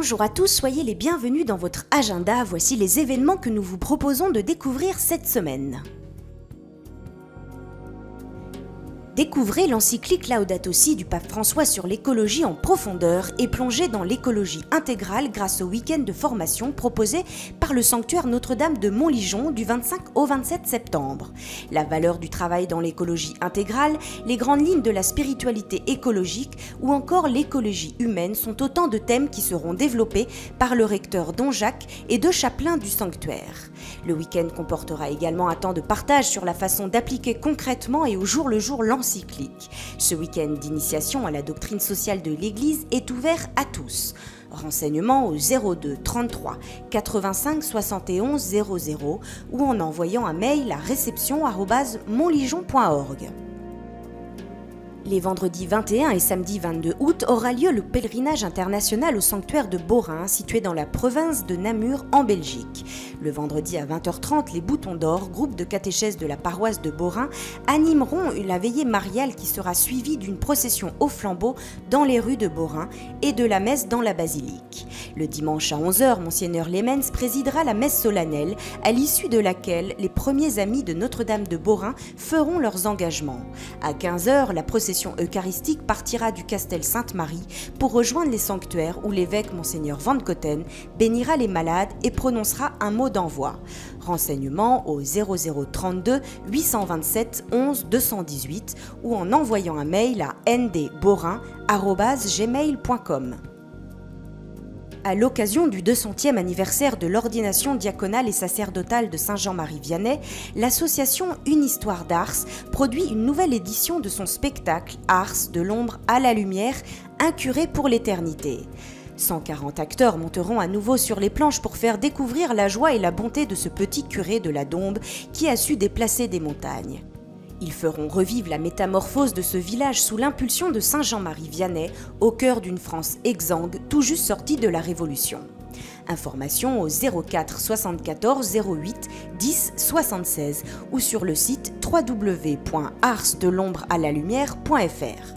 Bonjour à tous, soyez les bienvenus dans votre agenda. Voici les événements que nous vous proposons de découvrir cette semaine. Découvrez l'encyclique Laudato Si du pape François sur l'écologie en profondeur et plongez dans l'écologie intégrale grâce au week-end de formation proposé par le sanctuaire Notre-Dame de Montligeon du 25 au 27 septembre. La valeur du travail dans l'écologie intégrale, les grandes lignes de la spiritualité écologique ou encore l'écologie humaine sont autant de thèmes qui seront développés par le recteur Don Jacques et deux chapelains du sanctuaire. Le week-end comportera également un temps de partage sur la façon d'appliquer concrètement et au jour le jour l'encyclique. Ce week-end d'initiation à la doctrine sociale de l'Église est ouvert à tous. Renseignements au 02 33 85 71 00 ou en envoyant un mail à réception@montligeon.org. Les vendredis 21 et samedi 22 août aura lieu le pèlerinage international au sanctuaire de Beaurain, situé dans la province de Namur en Belgique. Le vendredi à 20h30, les Boutons d'Or, groupe de catéchèses de la paroisse de Beaurain, animeront la veillée mariale qui sera suivie d'une procession au flambeau dans les rues de Beaurain et de la messe dans la basilique. Le dimanche à 11h, Monseigneur Lemens présidera la messe solennelle, à l'issue de laquelle les premiers amis de Notre-Dame de Beaurain feront leurs engagements. À 15h, la procession eucharistique partira du Castel Sainte-Marie pour rejoindre les sanctuaires où l'évêque Monseigneur Van Cotten bénira les malades et prononcera un mot d'envoi. Renseignements au 0032 827 11 218 ou en envoyant un mail à ndborin@gmail.com. À l'occasion du 200e anniversaire de l'ordination diaconale et sacerdotale de Saint-Jean-Marie Vianney, l'association Une Histoire d'Ars produit une nouvelle édition de son spectacle Ars de l'ombre à la lumière, un curé pour l'éternité. 140 acteurs monteront à nouveau sur les planches pour faire découvrir la joie et la bonté de ce petit curé de la Dombes qui a su déplacer des montagnes. Ils feront revivre la métamorphose de ce village sous l'impulsion de Saint Jean-Marie Vianney, au cœur d'une France exsangue, tout juste sortie de la Révolution. Informations au 04 74 08 10 76 ou sur le site www.arsdelombre-à-la-lumière.fr.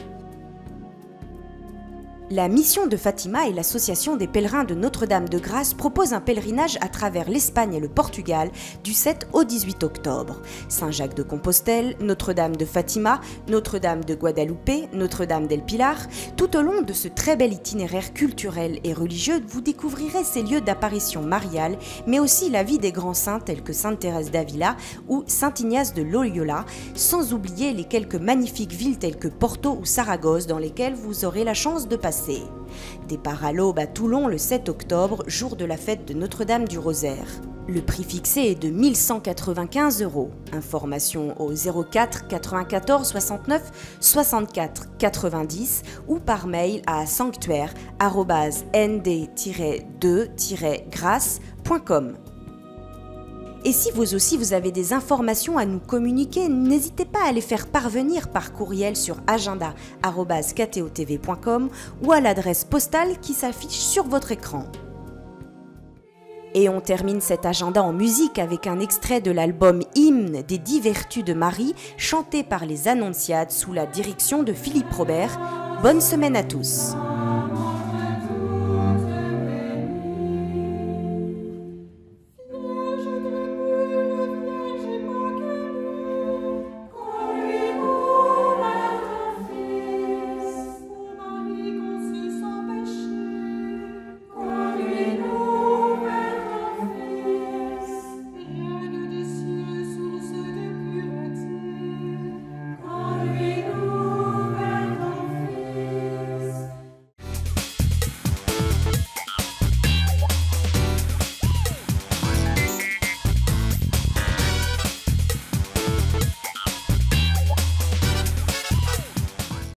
La mission de Fatima et l'association des pèlerins de Notre-Dame de Grâce proposent un pèlerinage à travers l'Espagne et le Portugal du 7 au 18 octobre. Saint-Jacques de Compostelle, Notre-Dame de Fatima, Notre-Dame de Guadalupe, Notre-Dame del Pilar. Tout au long de ce très bel itinéraire culturel et religieux, vous découvrirez ces lieux d'apparition mariale, mais aussi la vie des grands saints tels que Sainte Thérèse d'Avila ou Saint Ignace de Loyola, sans oublier les quelques magnifiques villes telles que Porto ou Saragosse dans lesquelles vous aurez la chance de passer. Départ à l'aube à Toulon le 7 octobre, jour de la fête de Notre-Dame du Rosaire. Le prix fixé est de 1 195 €. Information au 04 94 69 64 90 ou par mail à sanctuaire@nd-2-grâce.com. Et si vous aussi vous avez des informations à nous communiquer, n'hésitez pas à les faire parvenir par courriel sur agenda@ktotv.com ou à l'adresse postale qui s'affiche sur votre écran. Et on termine cet agenda en musique avec un extrait de l'album Hymne des 10 vertus de Marie, chanté par les Annonciades sous la direction de Philippe Robert. Bonne semaine à tous.